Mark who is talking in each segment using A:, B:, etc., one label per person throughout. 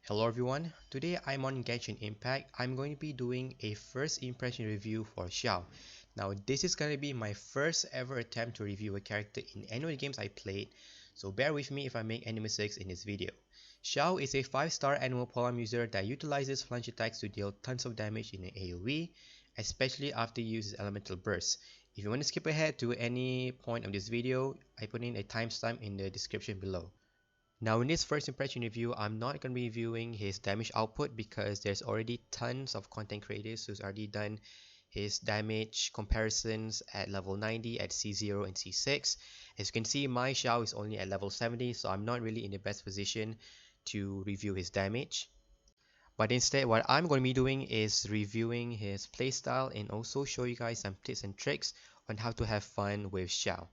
A: Hello everyone, today I'm on Genshin Impact. I'm going to be doing a first impression review for Xiao. Now this is going to be my first ever attempt to review a character in any of the games I played, so bear with me if I make any mistakes in this video. Xiao is a 5-star animal polearm user that utilizes flange attacks to deal tons of damage in an AoE, especially after he uses elemental burst. If you want to skip ahead to any point of this video, I put in a timestamp in the description below. Now in this first impression review, I'm not going to be reviewing his damage output because there's already tons of content creators who's already done his damage comparisons at level 90 at C0 and C6. As you can see, my Xiao is only at level 70, so I'm not really in the best position to review his damage. But instead, what I'm going to be doing is reviewing his playstyle and also show you guys some tips and tricks on how to have fun with Xiao.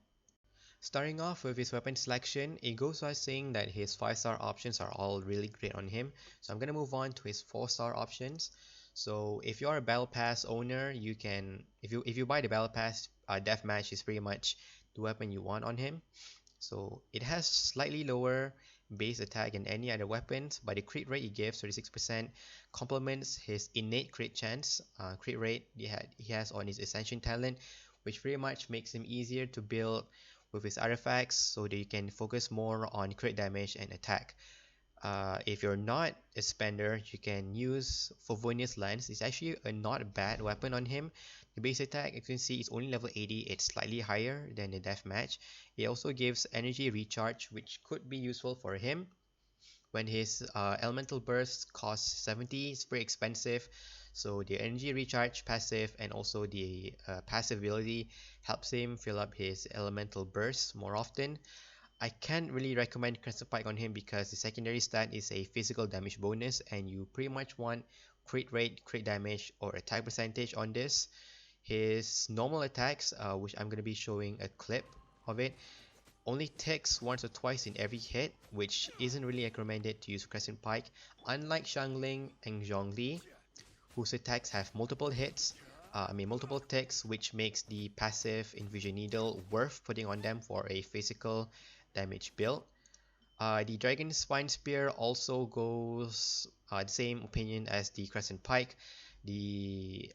A: Starting off with his weapon selection, it goes without saying that his 5-star options are all really great on him. So I'm gonna move on to his 4-star options. So if you're a battle pass owner, you can if you buy the battle pass, deathmatch is pretty much the weapon you want on him. So it has slightly lower base attack than any other weapons, but the crit rate he gives, 36%, complements his innate crit chance, crit rate he has on his Ascension talent, which pretty much makes him easier to build with his artifacts so that you can focus more on crit damage and attack. If you're not a spender, you can use Favonius Lance. It's actually a not bad weapon on him. The base attack, you can see, is only level 80. It's slightly higher than the deathmatch. It also gives energy recharge, which could be useful for him when his elemental burst costs 70. It's pretty expensive, so the energy recharge passive and also the passive ability helps him fill up his elemental burst more often. I can't really recommend Crescent Pike on him because the secondary stat is a physical damage bonus and you pretty much want crit rate, crit damage or attack percentage on this. His normal attacks, which I'm going to be showing a clip of it, only ticks once or twice in every hit, which isn't really recommended to use Crescent Pike, unlike Xiangling and Zhongli, whose attacks have multiple hits, multiple ticks, which makes the passive Infusion Needle worth putting on them for a physical damage build. The Dragon Spine Spear also goes the same opinion as the Crescent Pike. The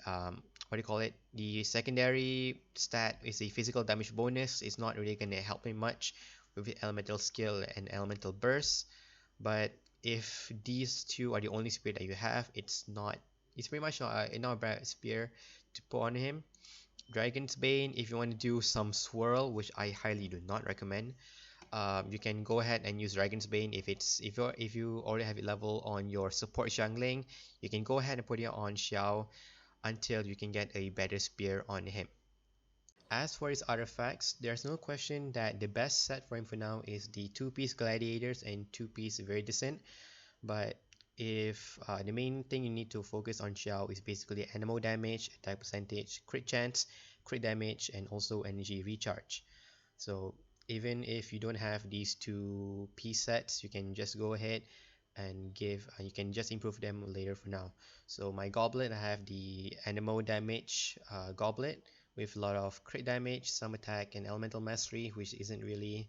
A: what do you call it? The secondary stat is a physical damage bonus. It's not really gonna help me much with the elemental skill and elemental burst. But if these two are the only spear that you have, it's pretty much not a bad spear to put on him. Dragon's Bane, if you want to do some swirl, which I highly do not recommend, you can go ahead and use Dragon's Bane if you already have it level on your support Xiangling. You can go ahead and put it on Xiao until you can get a better spear on him. As for his artifacts, there's no question that the best set for him for now is the 2-piece Gladiators and 2-piece Viridescent. But if the main thing you need to focus on Xiao is basically animal damage, attack percentage, crit chance, crit damage, and also energy recharge. So even if you don't have these 2-piece sets, you can just go ahead and you can just improve them later for now. So my goblet, I have the animal damage goblet with a lot of crit damage, some attack, and elemental mastery, which isn't really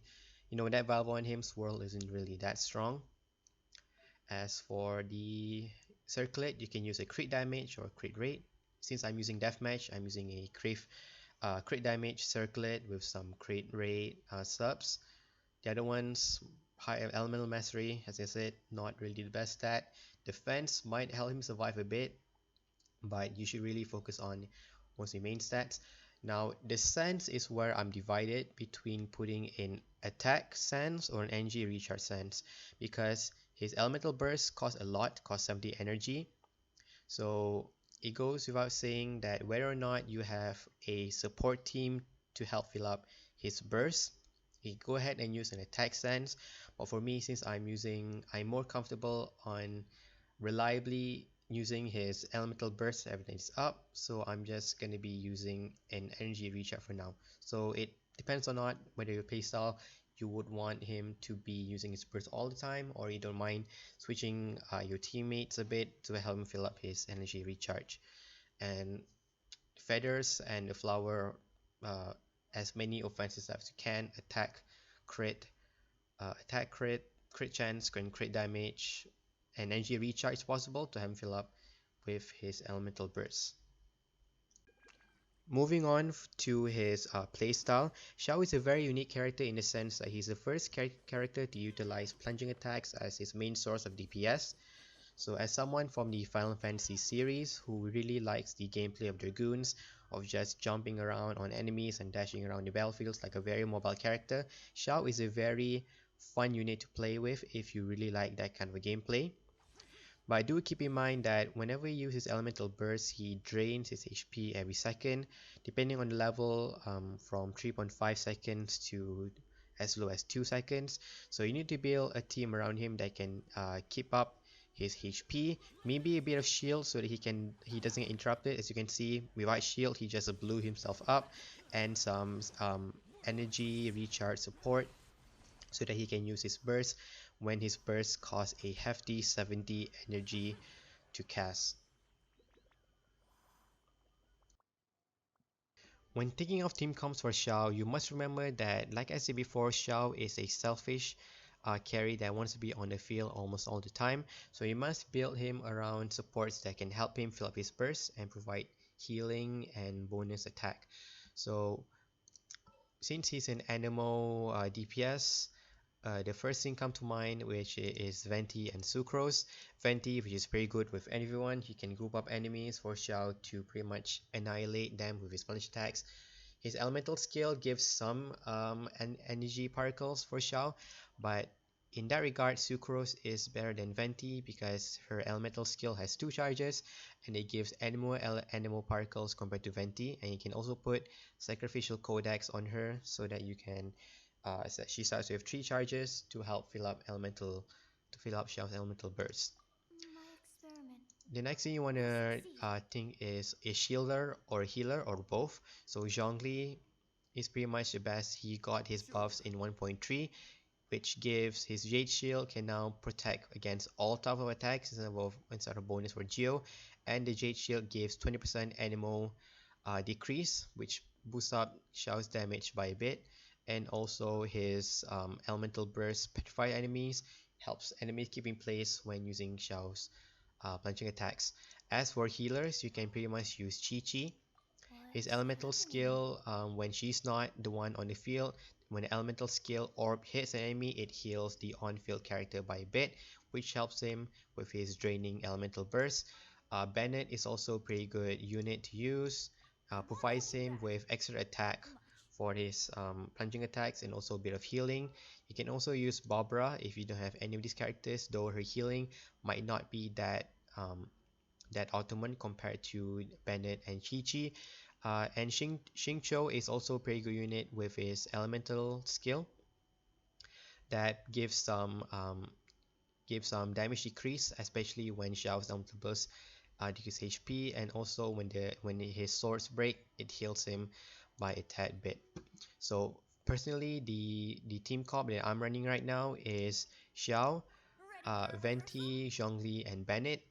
A: that valuable on him. Swirl isn't really that strong. As for the circlet, you can use a crit damage or crit rate. Since I'm using deathmatch, I'm using a crit damage circlet with some crit rate subs. The other ones, high elemental mastery, as I said, not really the best stat. Defense might help him survive a bit, but you should really focus on mostly main stats. Now, the sense is where I'm divided between putting in attack sense or an energy recharge sense, because his elemental burst costs a lot, costs 70 energy. So it goes without saying that whether or not you have a support team to help fill up his burst, you go ahead and use an attack sense. But for me, since I'm more comfortable on reliably using his elemental burst, everything is up, so I'm just going to be using an energy recharge for now. So it depends on not whether your playstyle you would want him to be using his burst all the time, or you don't mind switching your teammates a bit to help him fill up his energy recharge. And feathers and the flower, as many offenses as you can, attack crit, crit chance, and crit damage, energy recharge possible to have him fill up with his elemental burst. Moving on to his playstyle, Xiao is a very unique character in the sense that he's the first character to utilize plunging attacks as his main source of DPS. So as someone from the Final Fantasy series who really likes the gameplay of Dragoons, of just jumping around on enemies and dashing around the battlefields like a very mobile character, Xiao is a very fun unit to play with if you really like that kind of a gameplay. But do keep in mind that whenever he uses elemental burst, he drains his HP every second, depending on the level, from 3.5 seconds to as low as 2 seconds. So you need to build a team around him that can keep up his HP, maybe a bit of shield so that he doesn't get interrupted. As you can see, without shield, he just blew himself up, and some energy recharge support so that he can use his burst when his burst costs a hefty 70 energy to cast. When thinking of team comps for Xiao, you must remember that, like I said before, Xiao is a selfish carry that wants to be on the field almost all the time. So you must build him around supports that can help him fill up his burst and provide healing and bonus attack. So since he's an animal DPS, the first thing come to mind, which is Venti and Sucrose. Venti, which is very good with everyone. He can group up enemies for Xiao to pretty much annihilate them with his punch attacks. His elemental skill gives some energy particles for Xiao, but in that regard, Sucrose is better than Venti because her elemental skill has 2 charges and it gives animal particles compared to Venti, and you can also put Sacrificial Codex on her so that you can so she starts with 3 charges to help fill up Xiao's elemental burst. The next thing you want to think is a shielder or healer or both. So Zhongli is pretty much the best. He got his buffs in 1.3, which gives his Jade Shield can now protect against all type of attacks instead of bonus for Geo, and the Jade Shield gives 20% animal decrease, which boosts up Xiao's damage by a bit, and also his elemental burst petrify enemies, helps enemies keep in place when using Xiao's plunging attacks. As for healers, you can pretty much use Chi-Chi. His elemental skill, when she's not the one on the field, when the elemental skill orb hits an enemy, it heals the on-field character by a bit, which helps him with his draining elemental burst. Bennett is also a pretty good unit to use, provides him with extra attack for his plunging attacks and also a bit of healing. You can also use Barbara if you don't have any of these characters, though her healing might not be that optimum compared to Bennett and Chi-Chi. And Xingqiu is also a pretty good unit with his elemental skill that gives some damage decrease, especially when Xiao's elemental burst decrease HP, and also when his swords break, it heals him by a tad bit. So personally, the team comp that I'm running right now is Xiao, Venti, Zhongli, and Bennett.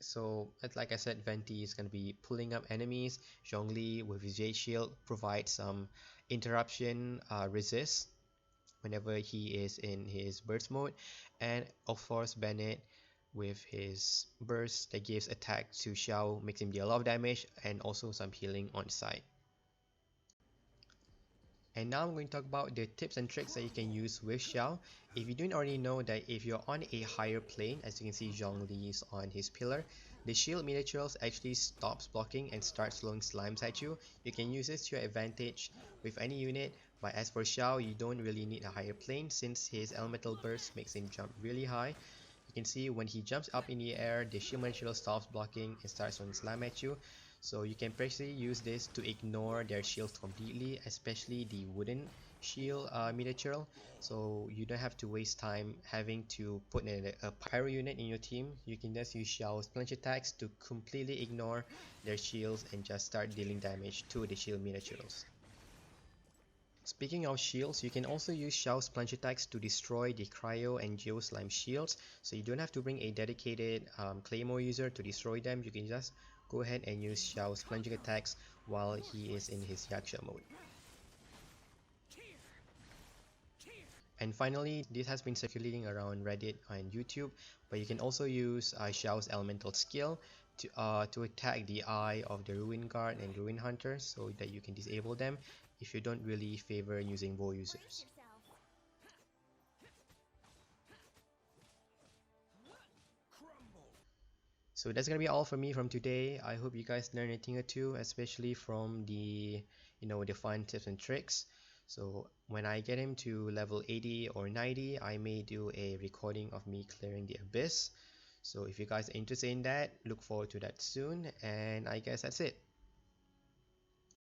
A: So like I said, Venti is going to be pulling up enemies. Zhongli with his Jade Shield provides some interruption resist whenever he is in his burst mode, and of course Bennett with his burst that gives attack to Xiao, makes him deal a lot of damage and also some healing on the side. And now I'm going to talk about the tips and tricks that you can use with Xiao. If you didn't already know that if you're on a higher plane, as you can see Zhongli is on his pillar, the shield Mitachurl actually stops blocking and starts throwing slimes at you. You can use this to your advantage with any unit, but as for Xiao, you don't really need a higher plane since his elemental burst makes him jump really high. You can see when he jumps up in the air, the shield Mitachurl stops blocking and starts throwing slime at you. So you can basically use this to ignore their shields completely, especially the wooden shield Mitachurl. So you don't have to waste time having to put a pyro unit in your team. You can just use Xiao's plunge attacks to completely ignore their shields and just start dealing damage to the shield Mitachurls. Speaking of shields, you can also use Xiao's plunge attacks to destroy the Cryo and Geo Slime shields, so you don't have to bring a dedicated Claymore user to destroy them. You can just go ahead and use Xiao's plunging attacks while he is in his Yaksha mode. And finally, this has been circulating around Reddit and YouTube, but you can also use Xiao's elemental skill to attack the eye of the Ruin Guard and Ruin Hunter so that you can disable them if you don't really favor using bow users. So that's gonna be all for me from today. I hope you guys learned a thing or two, especially from the the fun tips and tricks. So when I get him to level 80 or 90, I may do a recording of me clearing the abyss. So if you guys are interested in that, look forward to that soon, and I guess that's it.